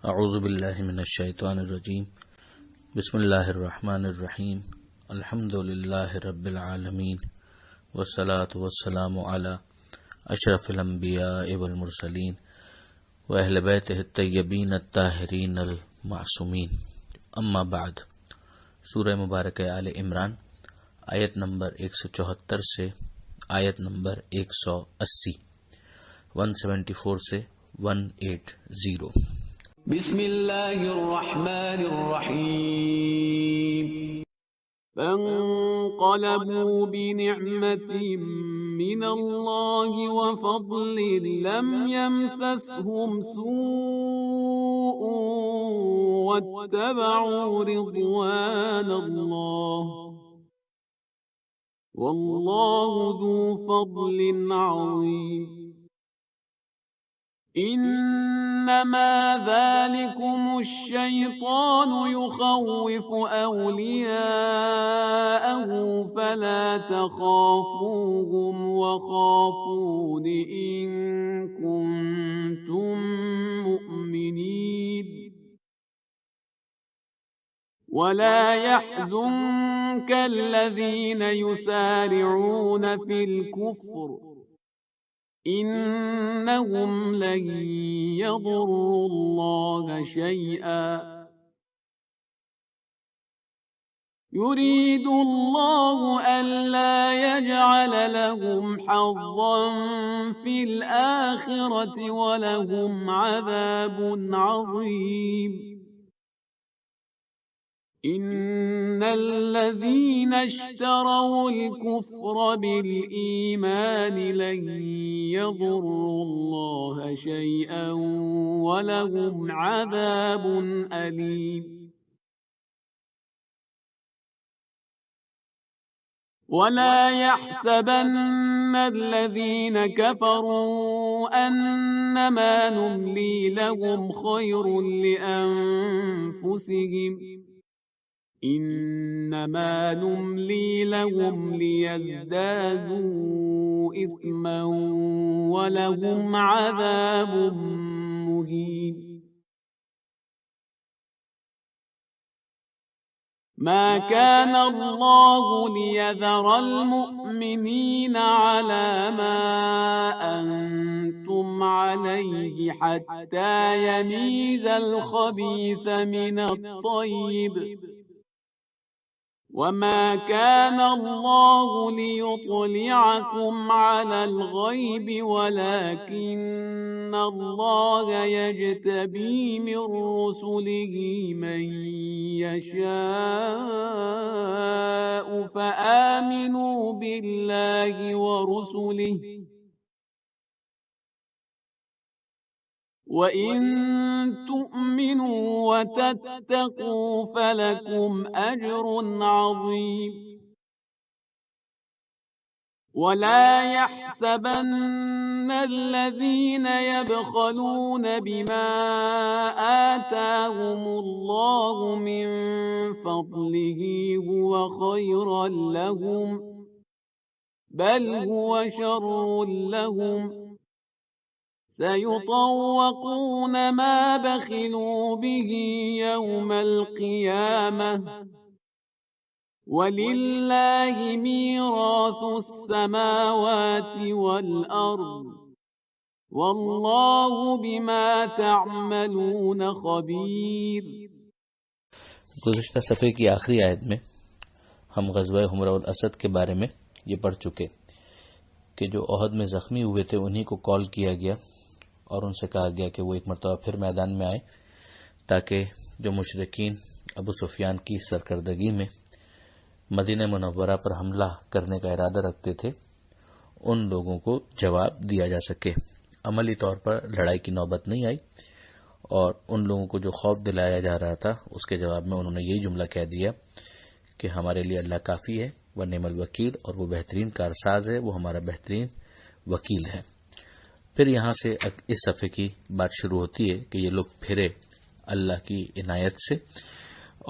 اعوذ باللہ من الشیطان الرجیم بسم اللہ الرحمن الرحیم الحمد للہ رب العالمین والصلاة والسلام علی اشرف الانبیاء والمرسلین واہل بیتہ الطیبین الطاہرین المعصومین، اما بعد۔ سورہ مبارکہ آل عمران آیت نمبر 174 سے آیت نمبر 180، 174 سے 180۔ بسم اللہ الرحمن الرحیم۔ فانقلبوا بنعمة من اللہ وفضل لم يمسسهم سوء واتبعوا رضوان اللہ واللہ ذو فضل عظیم۔ انما ذلكم الشیطان يخوف اولیاءه فلا تخافوهم وخافون ان كنتم مؤمنین۔ ولا يحزنك الذين يسارعون في الكفر انہم لن یضروا اللہ شیئا یرید اللہ الا یجعل لهم حظا فی الآخرة ولهم عذاب عظیم۔ ان الذين اشتروا الكفر بالإيمان لن يضروا الله شيئا ولهم عذاب أليم۔ ولا يحسبن الذين كفروا أنما نملي لهم خير لأنفسهم انما نملی لهم لیزدادوا اثما ولهم عذاب مہین۔ ما كان الله ليذر المؤمنين على ما أنتم عليه حتى يميز الخبيث من الطيب وما كان الله ليطلعكم على الغيب ولكن الله يجتبي من رسله من يشاء فآمنوا بالله ورسله وَإِن تُؤْمِنُوا وَتَتَّقُوا فَلَكُمْ أَجْرٌ عَظِيمٌ۔ وَلَا يَحْسَبَنَّ الَّذِينَ يَبْخَلُونَ بِمَا آتَاهُمُ اللَّهُ مِنْ فَضْلِهِ هُوَ خَيْرًا لَهُمْ بَلْ هُوَ شَرٌّ لَهُمْ سيطوقون ما بخلوا به يوم القيامة ولله ميراث السماوات والأرض والله بما تعملون خبير۔ گزشتہ صفحے کی آخری آیت میں ہم غزوہ حمرہ الاسد کے بارے میں یہ پڑھ چکے کہ جو احد میں زخمی ہوئے تھے انہی کو کال کیا گیا اور ان سے کہا گیا کہ وہ ایک مرتبہ پھر میدان میں آئے تاکہ جو مشرکین ابو سفیان کی سرکردگی میں مدینہ منورہ پر حملہ کرنے کا ارادہ رکھتے تھے ان لوگوں کو جواب دیا جا سکے۔ عملی طور پر لڑائی کی نوبت نہیں آئی اور ان لوگوں کو جو خوف دلایا جا رہا تھا اس کے جواب میں انہوں نے یہی جملہ کہہ دیا کہ ہمارے لیے اللہ کافی ہے ونعم الوکیل، اور وہ بہترین کارساز ہے، وہ ہمارا بہترین وکیل ہے۔ پھر یہاں سے اس صفحے کی بات شروع ہوتی ہے کہ یہ لوگ پھرے اللہ کی عنایت سے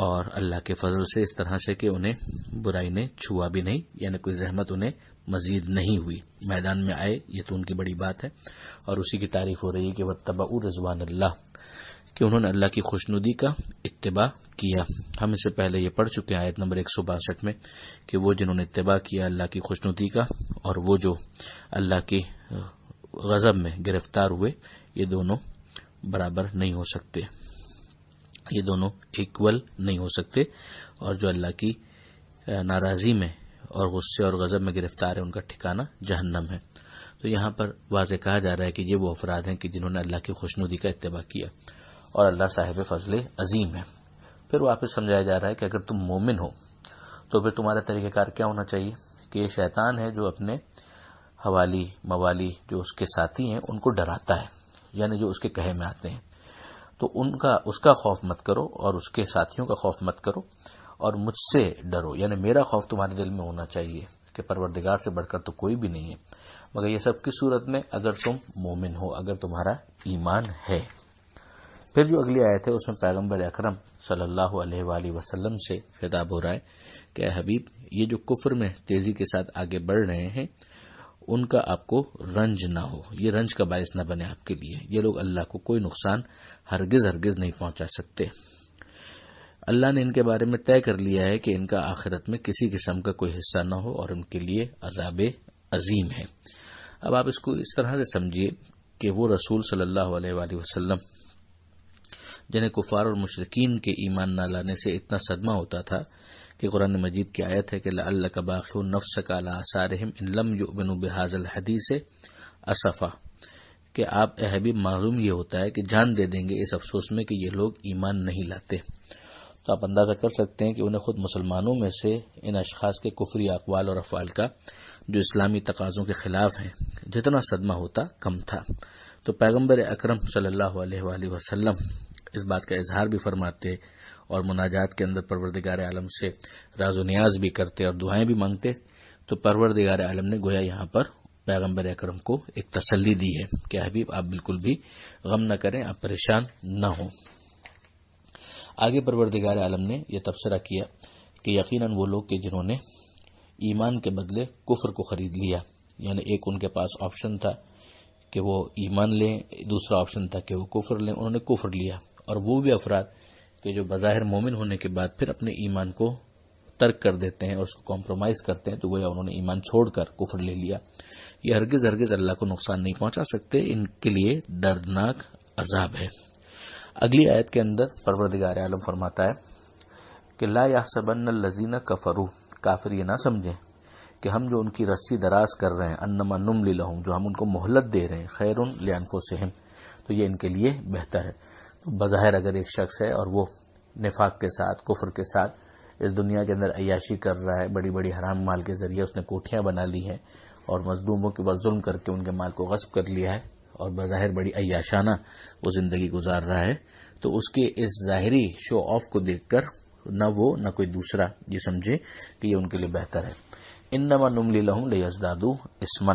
اور اللہ کے فضل سے اس طرح سے کہ انہیں برائی نے چھوا بھی نہیں، یعنی کوئی زحمت انہیں مزید نہیں ہوئی، میدان میں آئے، یہ تو ان کی بڑی بات ہے۔ اور اسی کی تعریف ہو رہی ہے کہ واتبعوا رضوان اللہ، کہ انہوں نے اللہ کی خوشنودی کا اتباع کیا. ہم اس سے پہلے یہ پڑھ چکے ہیں آیت نمبر 162 میں کہ وہ جنہوں نے اتباع کیا اللہ کی خوشنودی کا اور وہ جو اللہ کی غضب میں گرفتار ہوئے، یہ دونوں برابر نہیں ہو سکتے، یہ دونوں ایکول نہیں ہو سکتے، اور جو اللہ کی ناراضی میں اور غصے اور غضب میں گرفتار ہے ان کا ٹھکانہ جہنم ہے. تو یہاں پر واضح کہا جا رہا ہے کہ یہ وہ افراد ہیں کہ جنہوں نے اللہ کی خوشنودی کا اتباع کیا اور اللہ صاحب فضل عظیم ہے. پھر واپس سمجھایا جا رہا ہے کہ اگر تم مومن ہو تو پھر تمہارا طریقہ کار کیا ہونا چاہیے کہ یہ شیطان ہے جو اپنے حوالی موالی جو اس کے ساتھی ہیں ان کو ڈراتا ہے، یعنی جو اس کے کہے میں آتے ہیں، تو اس کا خوف مت کرو اور اس کے ساتھیوں کا خوف مت کرو اور مجھ سے ڈرو، یعنی میرا خوف تمہارے دل میں ہونا چاہیے کہ پروردگار سے بڑھ کر تو کوئی بھی نہیں ہے، مگر یہ سب کس صورت میں؟ اگر تم مومن ہو، اگر تمہارا ایمان ہے. پھر جو اگلی آیت ہے اس میں پیغمبر اکرم صلی اللہ علیہ وآلہ وسلم سے خطاب ہو رہا ہے کہ اے حبیب، یہ جو کفر میں تیزی کے ساتھ آگے بڑھ رہے ہیں ان کا آپ کو رنج نہ ہو، یہ رنج کا باعث نہ بنے آپ کے لیے. یہ لوگ اللہ کو کوئی نقصان ہرگز نہیں پہنچا سکتے. اللہ نے ان کے بارے میں طے کر لیا ہے کہ ان کا آخرت میں کسی قسم کا کوئی حصہ نہ ہو اور ان کے لیے عذاب عظیم ہے. اب آپ اس کو اس طرح سے سمجھیے کہ وہ رسول صلی اللہ علیہ وآلہ وسلم جنہیں کفار اور مشرکین کے ایمان نہ لانے سے اتنا صدمہ ہوتا تھا کہ قرآن مجید کی آیت ہے کہ لعلک باخع نفسک علی آثارہم ان لم یؤمنوا بہذا الحدیث اسفا، کہ آپ اے حبیب معلوم یہ ہوتا ہے کہ جان دے دیں گے اس افسوس میں کہ یہ لوگ ایمان نہیں لاتے. تو آپ اندازہ کر سکتے ہیں کہ انہیں خود مسلمانوں میں سے ان اشخاص کے کفری اقوال اور افعال کا جو اسلامی تقاضوں کے خلاف ہیں جتنا صدمہ ہوتا کم تھا. تو پیغمبر اکرم صلی اللہ علیہ وآلہ وسلم اس بات کا اظہار بھی فرماتے اور مناجات کے اندر پروردگار عالم سے راز و نیاز بھی کرتے اور دعائیں بھی مانگتے. تو پروردگار عالم نے گویا یہاں پر پیغمبر اکرم کو ایک تسلی دی ہے کہ حبیب آپ بالکل بھی غم نہ کریں، آپ پریشان نہ ہوں. آگے پروردگار عالم نے یہ تبصرہ کیا کہ یقیناً وہ لوگ کہ جنہوں نے ایمان کے بدلے کفر کو خرید لیا، یعنی ایک ان کے پاس آپشن تھا کہ وہ ایمان لیں، دوسرا آپشن تھا کہ وہ کفر لیں، انہوں نے کفر لیا. اور وہ بھی افراد کہ جو بظاہر مومن ہونے کے بعد پھر اپنے ایمان کو ترک کر دیتے ہیں اور اس کو کمپرومائز کرتے ہیں، تو گویا انہوں نے ایمان چھوڑ کر کفر لے لیا. یہ ہرگز اللہ کو نقصان نہیں پہنچا سکتے، ان کے لیے دردناک عذاب ہے. اگلی آیت کے اندر پروردگار عالم فرماتا ہے کہ لا یحسبن الذین کفروا، کافر یہ نہ سمجھیں کہ ہم جو ان کی رسی دراز کر رہے ہیں، انما نملی لہم، جو ہم ان کو مہلت دے رہے ہیں، خیر لانفسہم، تو یہ ان کے لیے بہتر ہے. تو بظاہر اگر ایک شخص ہے اور وہ نفاق کے ساتھ کفر کے ساتھ اس دنیا کے اندر عیاشی کر رہا ہے، بڑی بڑی حرام مال کے ذریعے اس نے کوٹھیاں بنا لی ہیں اور مظلوموں کے اوپر ظلم کر کے ان کے مال کو غصب کر لیا ہے اور بظاہر بڑی عیاشانہ وہ زندگی گزار رہا ہے، تو اس کے اس ظاہری شو آف کو دیکھ کر نہ وہ نہ کوئی دوسرا یہ سمجھے کہ یہ ان کے لیے بہتر ہے. انما نملی لہم لیزدادوا اثما،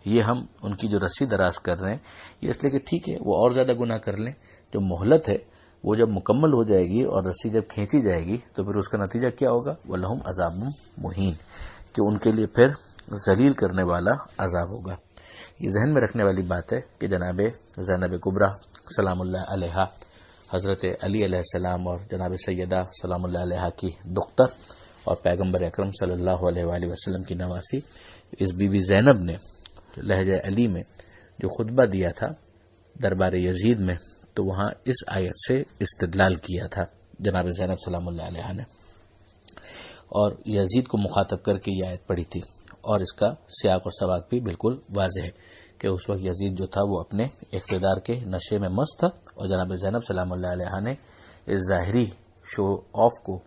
یہ ہم ان کی جو رسی دراز کر رہے ہیں یہ اس لیے کہ ٹھیک ہے وہ اور زیادہ گناہ کر لیں. جو مہلت ہے وہ جب مکمل ہو جائے گی اور رسی جب کھینچی جائے گی تو پھر اس کا نتیجہ کیا ہوگا؟ وَلَهُمْ عَذَابٌ مُهِينٌ، کہ ان کے لیے پھر ذلیل کرنے والا عذاب ہوگا. یہ ذہن میں رکھنے والی بات ہے کہ جناب زینب کبریٰ سلام اللہ علیہا، حضرت علی علیہ السلام اور جناب سیدہ سلام اللہ علیہا کی دختر اور پیغمبر اکرم صلی اللہ علیہ وآلہ وسلم کی نواسی اس بی بی زینب نے لہجہ علی میں جو خطبہ دیا تھا دربار یزید میں، تو وہاں اس آیت سے استدلال کیا تھا جناب زینب سلام اللہ علیہ نے، اور یزید کو مخاطب کر کے یہ آیت پڑھی تھی. اور اس کا سیاق اور سباق بھی بالکل واضح ہے کہ اس وقت یزید جو تھا وہ اپنے اقتدار کے نشے میں مست تھا اور جناب زینب سلام اللہ علیہ نے اس ظاہری شو آف کو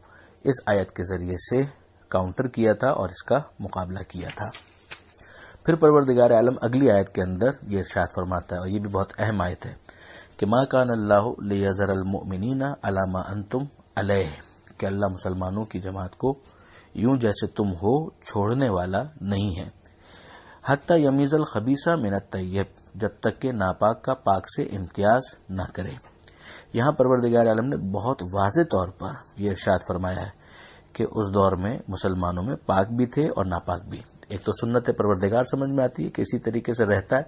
اس آیت کے ذریعے سے کاؤنٹر کیا تھا اور اس کا مقابلہ کیا تھا. پھر پروردگار عالم اگلی آیت کے اندر یہ ارشاد فرماتا ہے، اور یہ بھی بہت اہم آیت ہے، کہ ما کان اللہ لیذر المؤمنین علی ما انتم علیہ، کہ اللہ مسلمانوں کی جماعت کو یوں جیسے تم ہو چھوڑنے والا نہیں ہے، حتی یمیز الخبیث من الطیب، جب تک کہ ناپاک کا پاک سے امتیاز نہ کرے. یہاں پروردگار عالم نے بہت واضح طور پر یہ ارشاد فرمایا ہے کہ اس دور میں مسلمانوں میں پاک بھی تھے اور ناپاک بھی. ایک تو سنت پروردگار سمجھ میں آتی ہے کہ اسی طریقے سے رہتا ہے،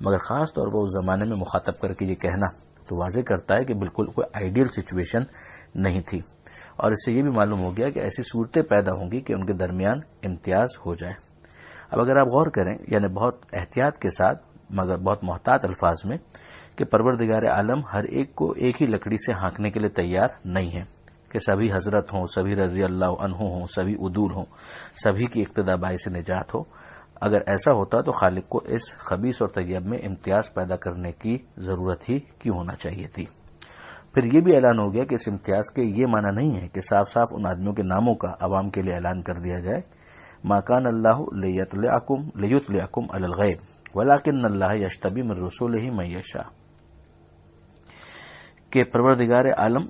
مگر خاص طور پر اس زمانے میں مخاطب کر کے یہ کہنا تو واضح کرتا ہے کہ بالکل کوئی آئیڈیل سچویشن نہیں تھی، اور اس سے یہ بھی معلوم ہو گیا کہ ایسی صورتیں پیدا ہوں گی کہ ان کے درمیان امتیاز ہو جائے۔ اب اگر آپ غور کریں، یعنی بہت احتیاط کے ساتھ مگر بہت محتاط الفاظ میں، کہ پروردگار عالم ہر ایک کو ایک ہی لکڑی سے ہانکنے کے لیے تیار نہیں ہے، کہ سبھی حضرت ہوں، سبھی رضی اللہ عنہ ہوں، سبھی عدول ہوں، سبھی کی اقتدا باعث نجات ہو۔ اگر ایسا ہوتا تو خالق کو اس خبیث اور طیب میں امتیاز پیدا کرنے کی ضرورت ہی کیوں ہونا چاہیے تھی؟ پھر یہ بھی اعلان ہو گیا کہ اس امتیاز کے یہ معنی نہیں ہے کہ صاف صاف ان آدمیوں کے ناموں کا عوام کے لیے اعلان کر دیا جائے، ما کان اللہ لیطلعکم علی الغیب ولکن اللہ یجتبی من رسولہ من یشاء، کہ پروردگار عالم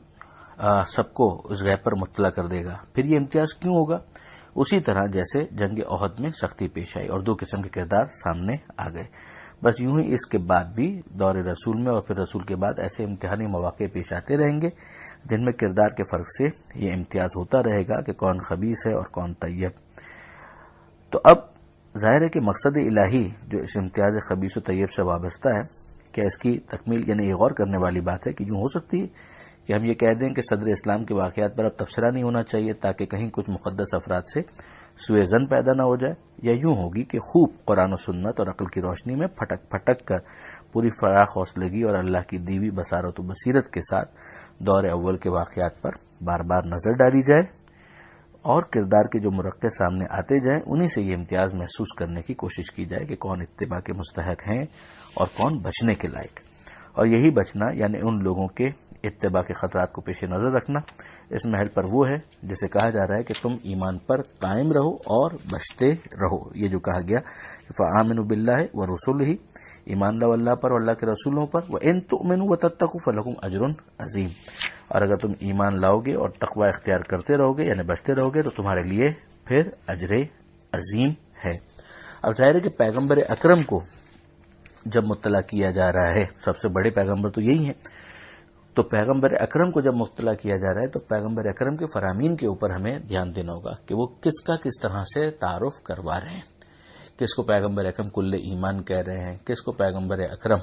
سب کو اس غیب پر مطلع کر دے گا۔ پھر یہ امتیاز کیوں ہوگا؟ اسی طرح جیسے جنگ احد میں سختی پیش آئی اور دو قسم کے کردار سامنے آ گئے، بس یوں ہی اس کے بعد بھی دور رسول میں اور پھر رسول کے بعد ایسے امتحانی مواقع پیش آتے رہیں گے جن میں کردار کے فرق سے یہ امتیاز ہوتا رہے گا کہ کون خبیث ہے اور کون طیب۔ تو اب ظاہر ہے کہ مقصد الہی جو اس امتیاز خبیث و طیب سے وابستہ ہے، کہ اس کی تکمیل، یعنی یہ غور کرنے والی بات ہے کہ یوں ہو سکتی ہے کہ ہم یہ کہہ دیں کہ صدر اسلام کے واقعات پر اب تبصرہ نہیں ہونا چاہیے تاکہ کہیں کچھ مقدس افراد سے سوء ظن پیدا نہ ہو جائے، یا یوں ہوگی کہ خوب قرآن و سنت اور عقل کی روشنی میں پھٹک پھٹک کر پوری فراخ حوصلگی اور اللہ کی دیوی بصارت و بصیرت کے ساتھ دور اول کے واقعات پر بار بار نظر ڈالی جائے اور کردار کے جو مرقع سامنے آتے جائیں انہی سے یہ امتیاز محسوس کرنے کی کوشش کی جائے کہ کون اتباع کے مستحق ہیں اور کون بچنے کے لائق۔ اور یہی بچنا یعنی ان لوگوں کے اتباع کے خطرات کو پیش نظر رکھنا اس محل پر وہ ہے جسے کہا جا رہا ہے کہ تم ایمان پر قائم رہو اور بچتے رہو۔ یہ جو کہا گیا کہ فآمنوا باللہ ورسولہ، ایمان لاؤ اللہ پر اور اللہ کے رسولوں پر، وَإِن تُؤْمِنُوا وَتَتَّقُوا فَلَكُمْ أَجْرٌ عَظِيمٌ، اور اگر تم ایمان لاؤ گے اور تقوی اختیار کرتے رہو گے یعنی بچتے رہو گے تو تمہارے لیے پھر اجر عظیم ہے۔ اب ظاہر ہے کہ پیغمبر اکرم کو جب مطلع کیا جا رہا ہے، سب سے بڑے پیغمبر تو یہی ہیں، تو پیغمبر اکرم کو جب مطلع کیا جا رہا ہے تو پیغمبر اکرم کے فرامین کے اوپر ہمیں دھیان دینا ہوگا کہ وہ کس کا کس طرح سے تعارف کروا رہے ہیں، کس کو پیغمبر اکرم کل ایمان کہہ رہے ہیں، کس کو پیغمبر اکرم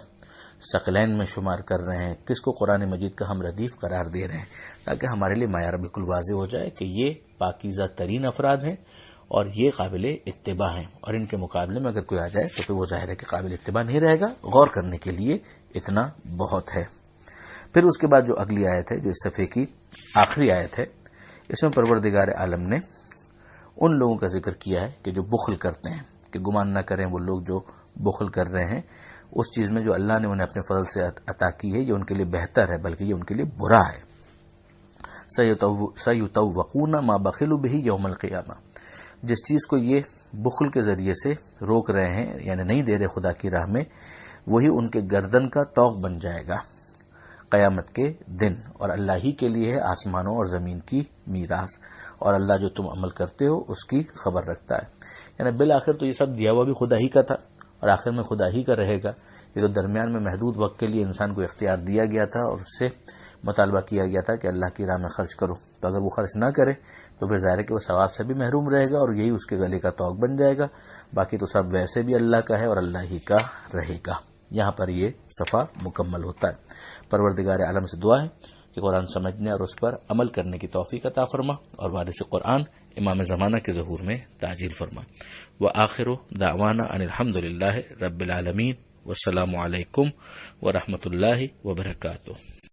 ثقلین میں شمار کر رہے ہیں، کس کو قرآن مجید کا ہم ردیف قرار دے رہے ہیں، تاکہ ہمارے لیے معیار بالکل واضح ہو جائے کہ یہ پاکیزہ ترین افراد ہیں اور یہ قابل اتباع ہیں، اور ان کے مقابلے میں اگر کوئی آ جائے تو پھر وہ ظاہر ہے کہ قابل اتباع نہیں رہے گا۔ غور کرنے کے لیے اتنا بہت ہے۔ پھر اس کے بعد جو اگلی آیت ہے جو اس صفحے کی آخری آیت ہے، اس میں پروردگار عالم نے ان لوگوں کا ذکر کیا ہے کہ جو بخل کرتے ہیں، کہ گمان نہ کریں وہ لوگ جو بخل کر رہے ہیں اس چیز میں جو اللہ نے انہیں اپنے فضل سے عطا کی ہے، یہ ان کے لیے بہتر ہے بلکہ یہ ان کے لیے برا ہے۔ سَيُطَوَّقُونَ مَا بَخِلُوا بِهِ يَوْمَ الْقِيَامَةِ، جس چیز کو یہ بخل کے ذریعے سے روک رہے ہیں یعنی نہیں دے رہے خدا کی راہ میں، وہی ان کے گردن کا طوق بن جائے گا قیامت کے دن، اور اللہ ہی کے لیے ہے آسمانوں اور زمین کی میراث، اور اللہ جو تم عمل کرتے ہو اس کی خبر رکھتا ہے۔ یعنی بالآخر تو یہ سب دیا ہوا بھی خدا ہی کا تھا اور آخر میں خدا ہی کا رہے گا۔ یہ تو درمیان میں محدود وقت کے لیے انسان کو اختیار دیا گیا تھا اور اس سے مطالبہ کیا گیا تھا کہ اللہ کی راہ میں خرچ کرو، تو اگر وہ خرچ نہ کرے تو پھر ظاہر ہے کہ وہ ثواب سے بھی محروم رہے گا اور یہی اس کے گلے کا طوق بن جائے گا، باقی تو سب ویسے بھی اللہ کا ہے اور اللہ ہی کا رہے گا۔ یہاں پر یہ صفحہ مکمل ہوتا ہے۔ پروردگار عالم سے دعا ہے کہ قرآن سمجھنے اور اس پر عمل کرنے کی توفیق عطا فرما اور وارث قرآن امام زمانہ کے ظہور میں تعجیل فرما۔ وآخر دعوانا ان الحمد للہ رب العالمین، والسلام علیکم ورحمۃ اللہ وبرکاتہ۔